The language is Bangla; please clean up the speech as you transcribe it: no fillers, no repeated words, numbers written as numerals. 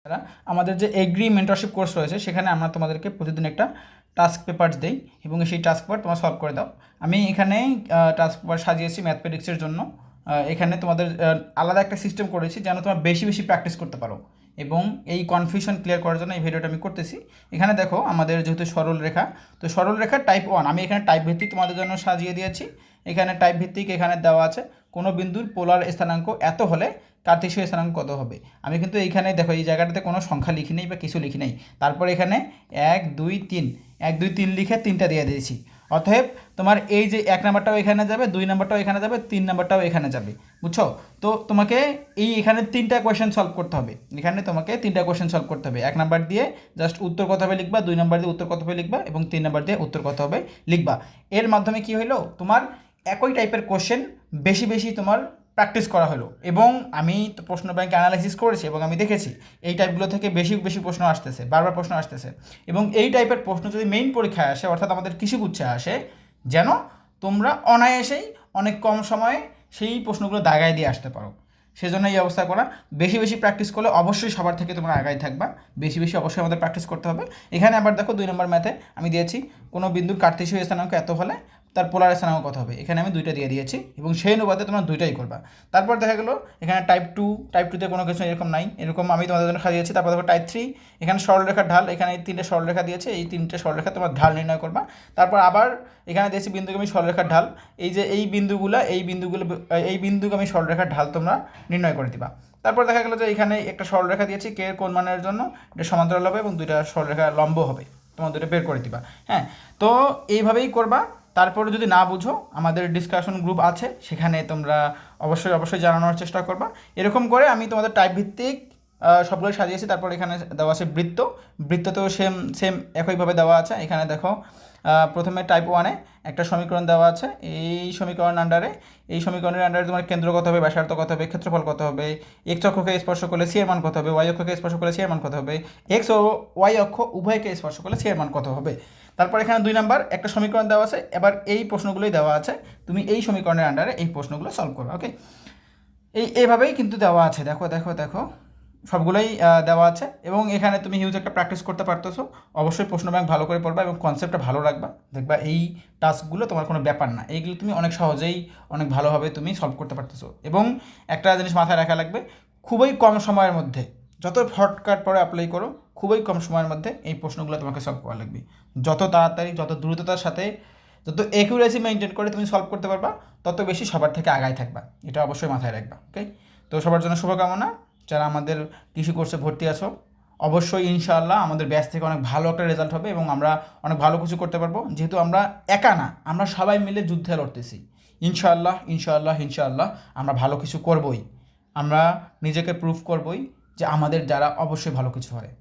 যারা আমাদের যে এগ্রি মেন্টরশিপ কোর্স রয়েছে সেখানে আমরা তোমাদেরকে প্রতিদিন একটা টাস্ক পেপার দেই এবং সেই টাস্ক পেপার তোমরা সলভ করে দাও। আমি এখানে টাস্ক পেপার সাজিয়েছি ম্যাথমেটিক্সের জন্য। এখানে তোমাদের আলাদা একটা সিস্টেম করেছি যেন তোমরা বেশি বেশি প্র্যাকটিস করতে পারো এবং এই কনফিউশন ক্লিয়ার করার জন্য এই ভিডিওটা আমি করতেছি। এখানে দেখো আমাদের যেহেতু সরল রেখা, তো সরল রেখা টাইপ 1 আমি এখানে টাইপ ভিত্তিক তোমাদের জন্য সাজিয়ে দিয়েছি। এখানে টাইপ ভিত্তিক এখানে দেওয়া আছে কোনো বিন্দুর পোলার স্থানাঙ্ক এত হলে কার্তেশীয় স্থানাঙ্ক কত হবে। আমি কিন্তু এইখানে দেখো এই জায়গাটাতে কোনো সংখ্যা লিখি নেই বা কিছু লিখি নেই, তারপর এখানে 1 2 3 1 2 3 লিখে 3টা দিয়ে দিয়েছি। অতএব তোমার এই যে 1 নাম্বারটাও এখানে যাবে, 2 নাম্বারটাও এখানে যাবে, 3 নাম্বারটাও এখানে যাবে, বুঝছো? তো তোমাকে এখানে 3টা কোয়েশ্চেন সলভ করতে হবে। এখানে তোমাকে 3টা কোয়েশ্চেন সলভ করতে হবে। 1 নাম্বার দিয়ে জাস্ট উত্তর কত হবে লিখবা, 2 নাম্বার দিয়ে উত্তর কত হবে লিখবা এবং 3 নাম্বার দিয়ে উত্তর কত হবে লিখবা। এর মাধ্যমে কি হলো, তোমার একই টাইপের কোশ্চেন বেশি বেশি তোমার প্র্যাকটিস করা হলো এবং আমি তো প্রশ্ন ব্যাংক অ্যানালাইসিস করেছি এবং আমি দেখেছি এই টাইপগুলো থেকে বেশি বেশি প্রশ্ন আসতেছে, বারবার প্রশ্ন আসতেছে এবং এই টাইপের প্রশ্ন যদি মেইন পরীক্ষায় আসে অর্থাৎ আমাদের কৃষিগুচ্ছে আসে, যেন তোমরা অনায়াসেই অনেক কম সময়ে সেই প্রশ্নগুলো দাগায় দিয়ে আসতে পারো। সেজন্য এই অবস্থা করা। বেশি বেশি প্র্যাকটিস করলে অবশ্যই সবার থেকে তোমরা আগায় থাকবা। বেশি বেশি অবশ্যই আমাদের প্র্যাকটিস করতে হবে। এখানে আবার দেখো 2 নম্বর ম্যাথে আমি দিয়েছি কোনো বিন্দুর কার্তেশীয় স্থানাঙ্ক এত হলে তার পোলার স্থানাঙ্ক কত হবে। এখানে আমি 2টা দিয়ে দিয়েছি এবং সেই অনুপাতে তোমরা 2টাই করবা। তারপর দেখা গেলো এখানে টাইপ 2তে কোনো কিছু এরকম নাই, এরকম আমি তোমাদের জন্য সাজিয়েছি। তারপর দেখো টাইপ 3, এখানে সরলরেখার ঢাল, এখানে 3টে সরলরেখা দিয়েছে, এই 3টে সরলরেখা তোমার ঢাল নির্ণয় করবা। তারপর আবার এখানে দিয়েছি বিন্দুগামী সরলরেখার ঢাল, এই যে এই বিন্দুগামী সরলরেখার ঢাল তোমরা নির্ণয় করে দিবা। তারপর দেখা গেলো যে এখানে একটা সরলরেখা দিয়েছি কে এর কোণ মানের জন্য, এটা সমান্তরাল হবে এবং 2টা সরলরেখা লম্ব হবে, তোমার 2টা বের করে দিবা। হ্যাঁ, তো এইভাবেই করবা। তারপরে যদি না বুঝো আমাদের ডিসকাশন গ্রুপ আছে, সেখানে তোমরা অবশ্যই অবশ্যই জানানোর চেষ্টা করবা। এরকম করে আমি তোমাদের টাইপ ভিত্তিক সবগুলো সাজিয়েছি। তারপর এখানে দেওয়া আছে বৃত্ততেও সেম সেম একইভাবে দেওয়া আছে। এখানে দেখো প্রথমে টাইপ 1-এ একটা সমীকরণ দেওয়া আছে। এই সমীকরণের আন্ডারে তোমার কেন্দ্র কত হবে, ব্যাসার্ধ কত হবে, ক্ষেত্রফল কত হবে, এক্স অক্ষকে স্পর্শ করলে সি এর মান কত হবে, ওয়াই অক্ষকে স্পর্শ করলে সি এর মান কত হবে, এক্স ও ওয়াই অক্ষ উভয়কে স্পর্শ করলে সি এর মান কত হবে। তারপর এখানে 2 নাম্বার একটা সমীকরণ দেওয়া আছে। এবার এই প্রশ্নগুলোই দেওয়া আছে, তুমি এই সমীকরণের আন্ডারে এই প্রশ্নগুলো সলভ করবে। ওকে, এইভাবেই কিন্তু দেওয়া আছে। দেখো দেখো দেখো সবগুলোই দেওয়া আছে এবং এখানে তুমি হিউজ একটা প্র্যাকটিস করতে পারতেছো। অবশ্যই প্রশ্ন ব্যাংক ভালো করে পড়বা এবং কনসেপ্টটা ভালো রাখবা। দেখবা এই টাস্কগুলো তোমার কোনো ব্যাপার না, এইগুলো তুমি অনেক সহজেই অনেক ভালোভাবে তুমি সলভ করতে পারতেছো। এবং একটা জিনিস মাথায় রাখা লাগবে, খুবই কম সময়ের মধ্যে, যত শর্টকাট পরে অ্যাপ্লাই করো, খুবই কম সময়ের মধ্যে এই প্রশ্নগুলো তোমাকে সলভ করা লাগবে। যত তাড়াতাড়ি, যত দ্রুততার সাথে, যত অ্যাকুরেসি মেনটেন করে তুমি সলভ করতে পারবা, তত বেশি সবার থেকে আগায় থাকবা। এটা অবশ্যই মাথায় রাখবা। ওকে, তো সবার জন্য শুভকামনা। যারা আমাদের কৃষি কোর্সে ভর্তি আছো, অবশ্যই ইনশাআল্লাহ আমাদের ব্যাচ থেকে অনেক ভালো একটা রেজাল্ট হবে এবং আমরা অনেক ভালো কিছু করতে পারবো। যেহেতু আমরা একা না, আমরা সবাই মিলে যুদ্ধে লড়তেছি। ইনশাআল্লাহ ইনশাআল্লাহ ইনশাআল্লাহ আমরা ভালো কিছু করবই। আমরা নিজেকে প্রুভ করবই যে আমাদের দ্বারা অবশ্যই ভালো কিছু হয়।